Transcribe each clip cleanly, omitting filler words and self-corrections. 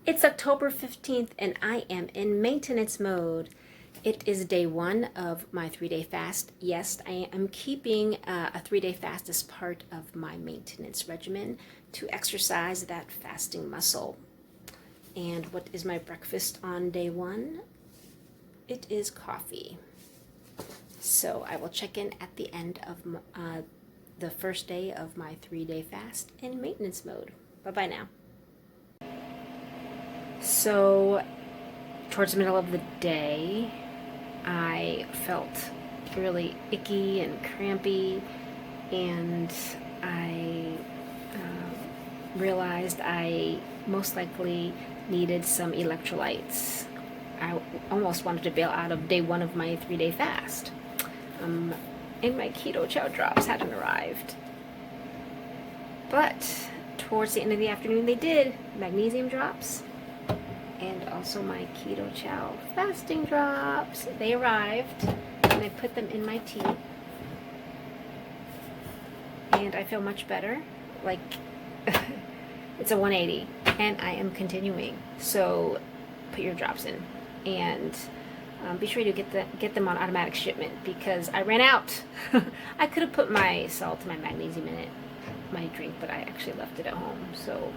It's October 15th and I am in maintenance mode. It is day one of my 3-day fast. Yes, I am keeping a 3-day fast as part of my maintenance regimen to exercise that fasting muscle. And what is my breakfast on day one? It is coffee. So I will check in at the end of the first day of my 3-day fast in maintenance mode. Bye-bye now. So towards the middle of the day, I felt really icky and crampy, and I realized I most likely needed some electrolytes. I almost wanted to bail out of day one of my 3-day fast. And my keto chow drops hadn't arrived. But towards the end of the afternoon, they did. Magnesium drops. And also my keto chow fasting drops. They arrived, and I put them in my tea. And I feel much better. Like, it's a 180, and I am continuing. So put your drops in, and be sure to get them on automatic shipment, because I ran out. I could have put my salt and my magnesium in it, my drink, but I actually left it at home. So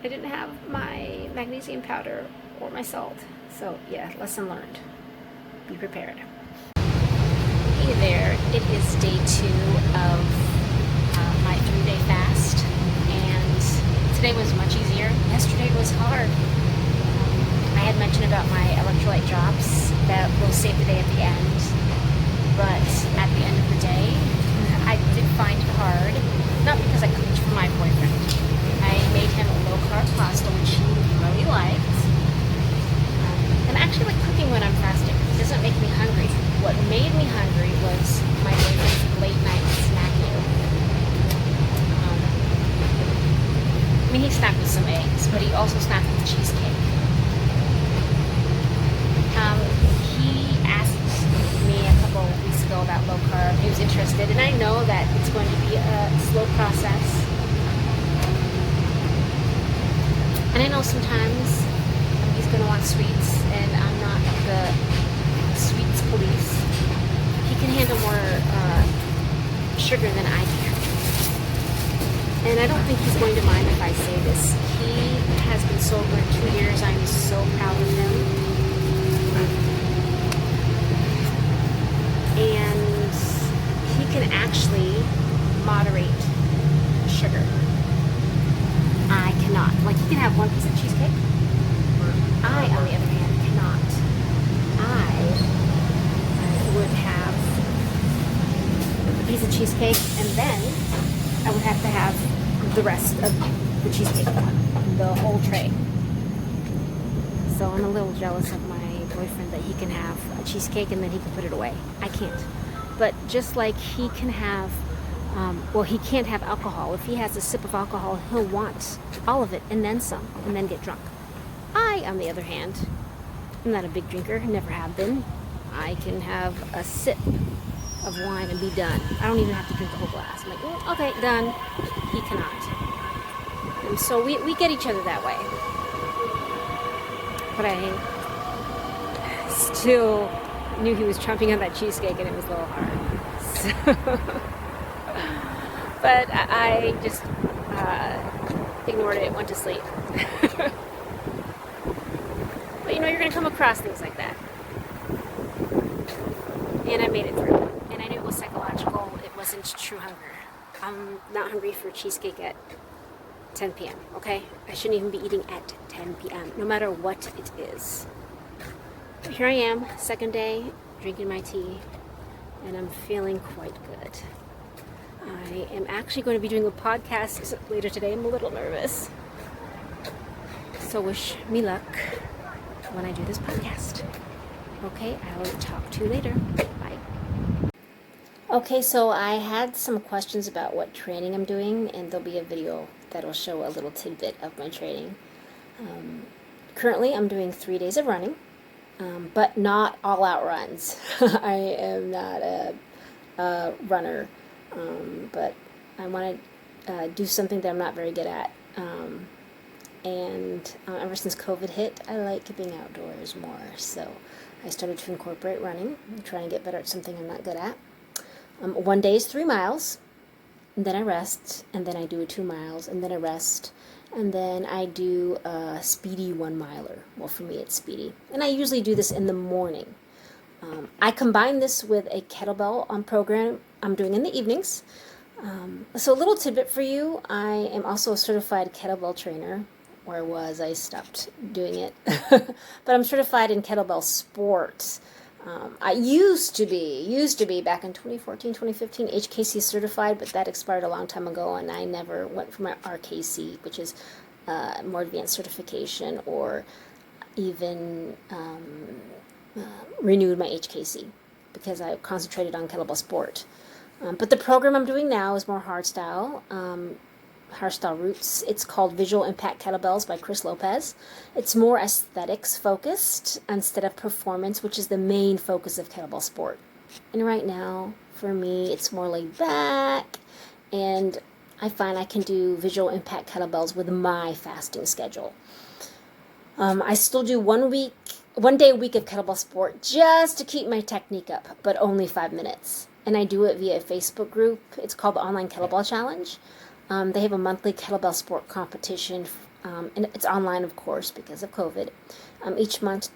I didn't have my magnesium powder or my salt. So yeah, lesson learned. Be prepared. Hey there, it is day 2 of my 3-day fast, and today was much easier. Yesterday was hard. I had mentioned about my electrolyte drops that will save the day at the end, but at the end of the day, I did find it hard, not because I cooked for my boyfriend. I made him a low-carb pasta, which he really liked. And I actually like cooking when I'm fasting. It doesn't make me hungry. What made me hungry was my boyfriend's late-night snacking. I mean, he snacked with some eggs, but he also snacked with cheesecake. He asked me a couple weeks ago about low-carb. He was interested, and I know that it's going to be a slow process. And I know sometimes he's going to want sweets, and I'm not the sweets police. He can handle more sugar than I can. And I don't think he's going to mind if I say this. He has been sober in 2 years. I'm so proud of him. And he can actually moderate sugar. I cannot. Like, you can have one piece of cheesecake. I, on the other hand, cannot. I would have a piece of cheesecake, and then I would have to have the rest of the cheesecake, the whole tray. So I'm a little jealous of my boyfriend that he can have a cheesecake and then he can put it away. I can't. But just like he can have he can't have alcohol. If he has a sip of alcohol, he'll want all of it and then some, and then get drunk. I, on the other hand, am not a big drinker, never have been. I can have a sip of wine and be done. I don't even have to drink the whole glass. I'm like, okay, done. He cannot. And so we get each other that way. But I still knew he was chomping on that cheesecake, and it was a little hard. So but I just ignored it, went to sleep. But you're going to come across things like that. And I made it through. And I knew it was psychological. It wasn't true hunger. I'm not hungry for cheesecake at 10 p.m., okay? I shouldn't even be eating at 10 p.m., no matter what it is. But here I am, second day, drinking my tea, and I'm feeling quite good. I am actually going to be doing a podcast later today. I'm a little nervous. So wish me luck when I do this podcast. Okay, I will talk to you later. Bye. Okay, so I had some questions about what training I'm doing, and there'll be a video that'll show a little tidbit of my training. Currently, I'm doing 3 days of running, but not all-out runs. I am not a runner. But I want to do something that I'm not very good at. and ever since COVID hit, I like being outdoors more. So I started to incorporate running, trying to get better at something I'm not good at. One day is 3 miles, and then I rest, and then I do 2 miles, and then I rest, and then I do a speedy 1 miler. Well, for me, it's speedy. And I usually do this in the morning. I combine this with a kettlebell program I'm doing in the evenings. So a little tidbit for you, I am also a certified kettlebell trainer. Where was I stopped doing it? But I'm certified in kettlebell sports. I used to be back in 2014, 2015, HKC certified, but that expired a long time ago, and I never went for my RKC, which is more advanced certification, or even renewed my HKC because I concentrated on kettlebell sport. But the program I'm doing now is more hardstyle. Hardstyle roots. It's called Visual Impact Kettlebells by Chris Lopez. It's more aesthetics focused instead of performance, which is the main focus of kettlebell sport. And right now, for me, it's more laid back, and I find I can do visual impact kettlebells with my fasting schedule. I still do 1 day a week of kettlebell sport just to keep my technique up, but only 5 minutes. And I do it via a Facebook group. It's called the Online Kettlebell Challenge. They have a monthly kettlebell sport competition, and it's online, of course, because of COVID. Each month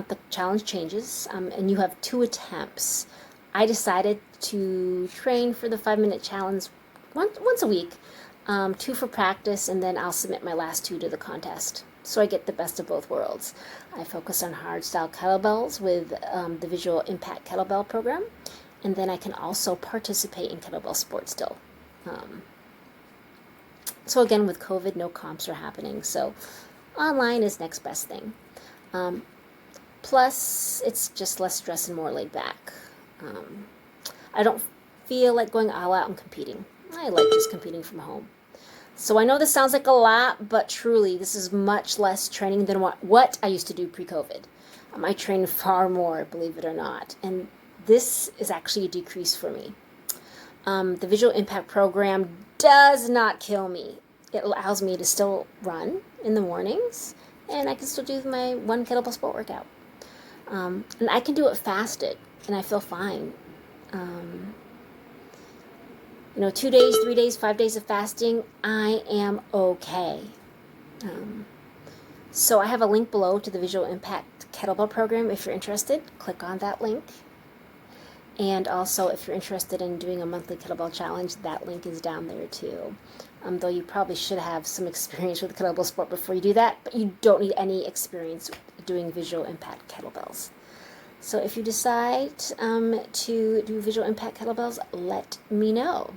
the challenge changes, and you have 2 attempts. I decided to train for the 5-minute challenge once a week, 2 for practice, and then I'll submit my last 2 to the contest. So I get the best of both worlds. I focus on hardstyle kettlebells with the Visual Impact Kettlebell program, and then I can also participate in kettlebell sport still. So again, with COVID, no comps are happening, so online is next best thing. Plus, it's just less stress and more laid back. I don't feel like going all out and competing. I like just competing from home. So I know this sounds like a lot, but truly, this is much less training than what I used to do pre-COVID. I train far more, believe it or not, and this is actually a decrease for me. The Visual Impact program does not kill me. It allows me to still run in the mornings, and I can still do my 1 kettlebell sport workout. And I can do it fasted, and I feel fine. 2 days, 3 days, 5 days of fasting, I am okay. So I have a link below to the Visual Impact Kettlebell program. If you're interested, click on that link. And also, if you're interested in doing a monthly kettlebell challenge, that link is down there too. Though you probably should have some experience with kettlebell sport before you do that, but you don't need any experience doing visual impact kettlebells. So if you decide to do visual impact kettlebells, let me know.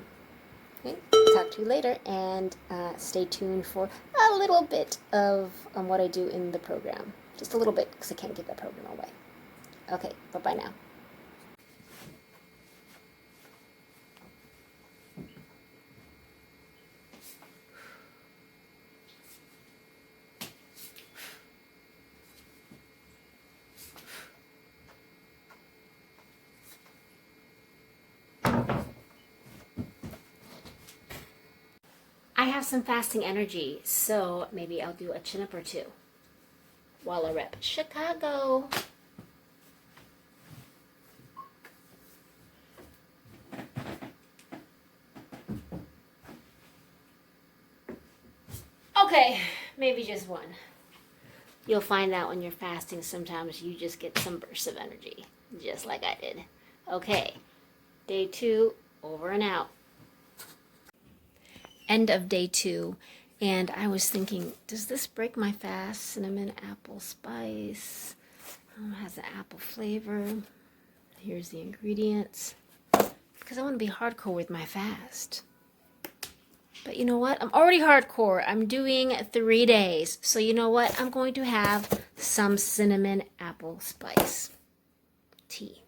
Okay, talk to you later, and stay tuned for a little bit of what I do in the program. Just a little bit, because I can't give that program away. Okay, bye-bye now. I have some fasting energy, so maybe I'll do a chin-up or 2 while I rep Chicago. Okay, maybe just 1. You'll find out when you're fasting, sometimes you just get some bursts of energy, just like I did. Okay, day 2, over and out. End of day 2, and I was thinking, does this break my fast? Cinnamon apple spice, has an apple flavor. Here's the ingredients, because I want to be hardcore with my fast. But you know what? I'm already hardcore. I'm doing 3 days, so you know what? I'm going to have some cinnamon apple spice tea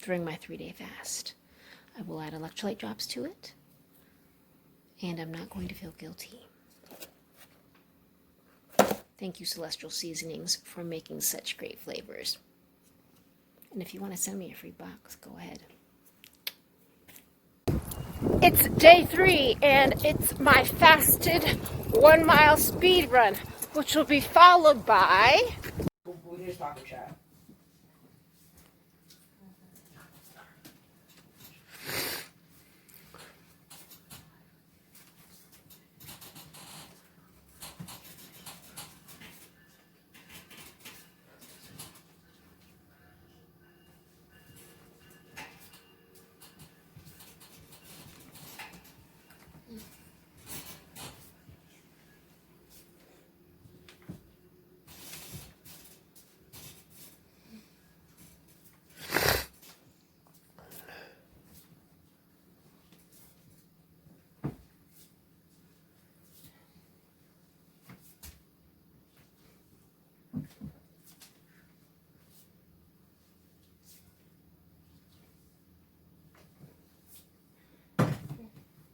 during my 3-day fast. I will add electrolyte drops to it, and I'm not going to feel guilty. Thank you, Celestial Seasonings, for making such great flavors. And if you want to send me a free box, go ahead. It's day 3 and it's my fasted 1 mile speed run, which will be followed by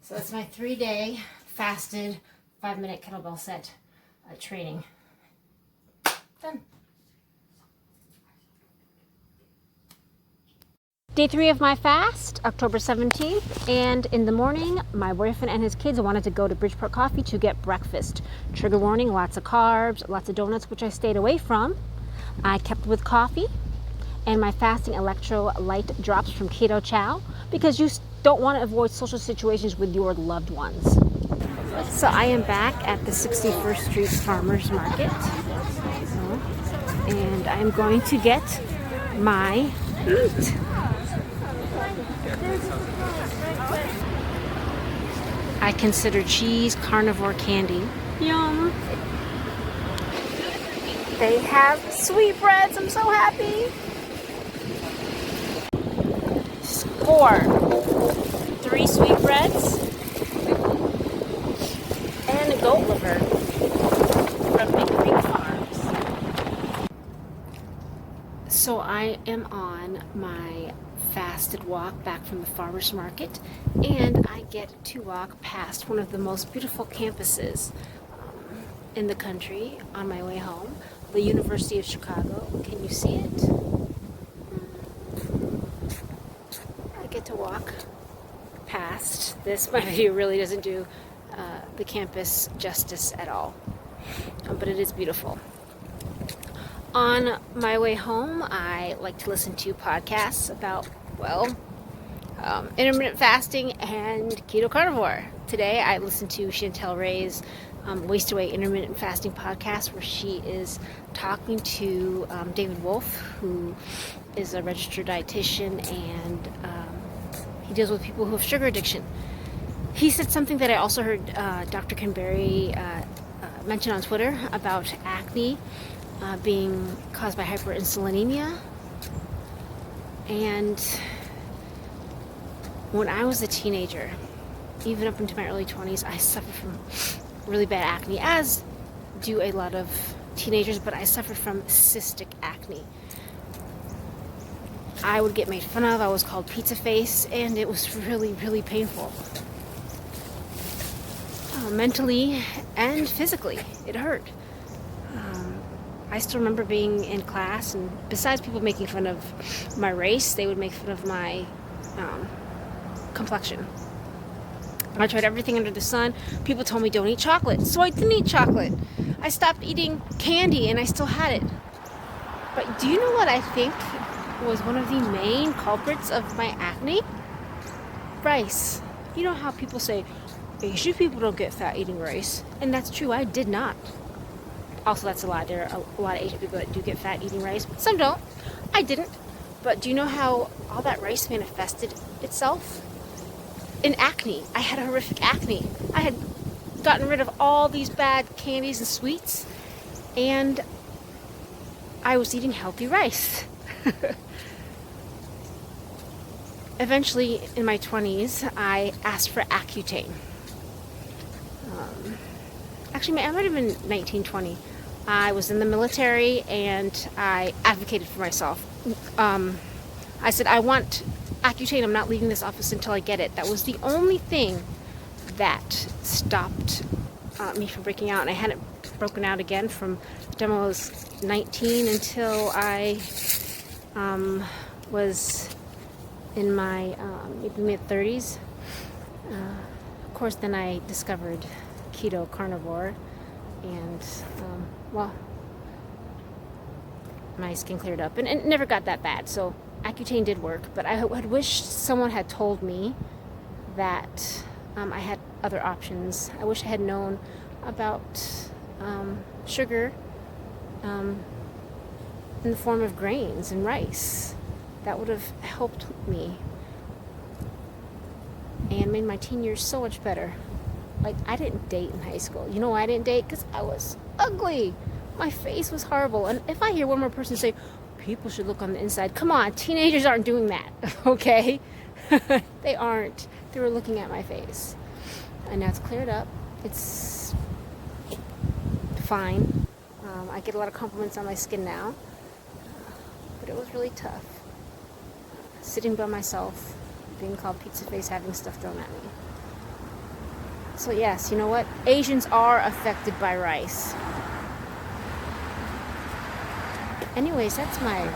So that's my 3-day fasted 5-minute kettlebell set training. Done. Day 3 of my fast, October 17th, and in the morning, my boyfriend and his kids wanted to go to Bridgeport Coffee to get breakfast. Trigger warning, lots of carbs, lots of donuts, which I stayed away from. I kept with coffee and my fasting electrolyte drops from Keto Chow because you don't want to avoid social situations with your loved ones. So I am back at the 61st Street Farmers Market, and I'm going to get my meat. I consider cheese carnivore candy. Yum. They have sweetbreads. I'm so happy. Score 3 sweetbreads and a goat liver from Big Creek Farms. So I am on my fasted walk back from the farmers market, and I get to walk past one of the most beautiful campuses in the country on my way home, the University of Chicago. Can you see it? I get to walk past this. My video really doesn't do the campus justice at all, but it is beautiful. On my way home, I like to listen to podcasts about, intermittent fasting and keto carnivore. Today I listened to Chantel Ray's Waste Away Intermittent Fasting podcast, where she is talking to David Wolf, who is a registered dietitian, and he deals with people who have sugar addiction. He said something that I also heard Dr. Ken Berry mention on Twitter about acne being caused by hyperinsulinemia. And when I was a teenager, even up into my early 20s, I suffered from really bad acne, as do a lot of teenagers, but I suffered from cystic acne. I would get made fun of. I was called pizza face, and it was really, really painful. Mentally and physically, it hurt. I still remember being in class, and besides people making fun of my race, they would make fun of my complexion. I tried everything under the sun. People told me don't eat chocolate, so I didn't eat chocolate. I stopped eating candy, and I still had it. But do you know what I think was one of the main culprits of my acne? Rice. You know how people say Asian people don't get fat eating rice, and that's true. I did not. Also, that's a lie. There are a lot of Asian people that do get fat eating rice, but some don't. I didn't. But do you know how all that rice manifested itself? In acne. I had horrific acne. I had gotten rid of all these bad candies and sweets, and I was eating healthy rice. Eventually, in my 20s, I asked for Accutane. Actually, I might have been 1920. I was in the military, and I advocated for myself. I said, I want Accutane. I'm not leaving this office until I get it. That was the only thing that stopped me from breaking out. And I hadn't broken out again from the time I was 19 until I was in my maybe mid-30s. Of course, then I discovered keto carnivore, and well, my skin cleared up, and it never got that bad. So Accutane did work, but I had wished someone had told me that I had other options. I wish I had known about sugar in the form of grains and rice. That would have helped me and made my teen years so much better. Like, I didn't date in high school. You know why I didn't date? Because I was ugly. My face was horrible. And if I hear one more person say, people should look on the inside, come on, teenagers aren't doing that, okay? They aren't. They were looking at my face. And now it's cleared up. It's fine. I get a lot of compliments on my skin now. But it was really tough. Sitting by myself, being called pizza face, having stuff thrown at me. So yes, you know what? Asians are affected by rice. Anyways, that's my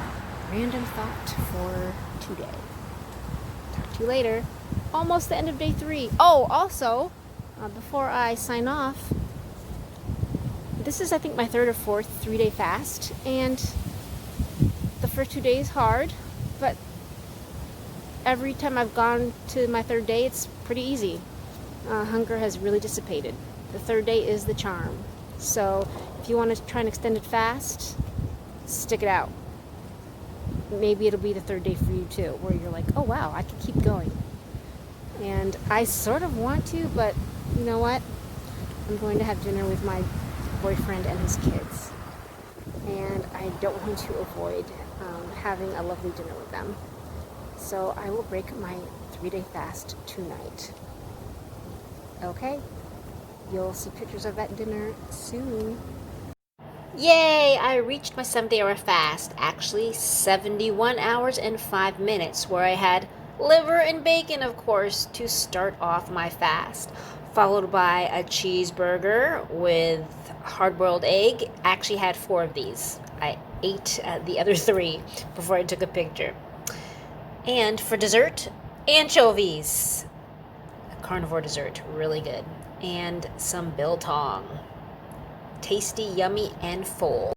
random thought for today. Talk to you later. Almost the end of day 3. Oh, also, before I sign off, this is, I think, my 3rd or 4th 3-day fast, and the first 2 days hard, but every time I've gone to my 3rd day, it's pretty easy. Hunger has really dissipated. The 3rd day is the charm. So if you want to try an extended fast, stick it out. Maybe it'll be the 3rd day for you too, where you're like, oh wow, I can keep going. And I sort of want to, but you know what? I'm going to have dinner with my boyfriend and his kids. And I don't want to avoid having a lovely dinner with them. So I will break my 3-day fast tonight. Okay? You'll see pictures of that dinner soon. Yay! I reached my 7-day hour fast. Actually, 71 hours and 5 minutes, where I had liver and bacon, of course, to start off my fast. Followed by a cheeseburger with hard-boiled egg. I actually had 4 of these. I ate the other 3 before I took a picture. And for dessert, anchovies. A carnivore dessert, really good. And some biltong. Tasty, yummy, and full.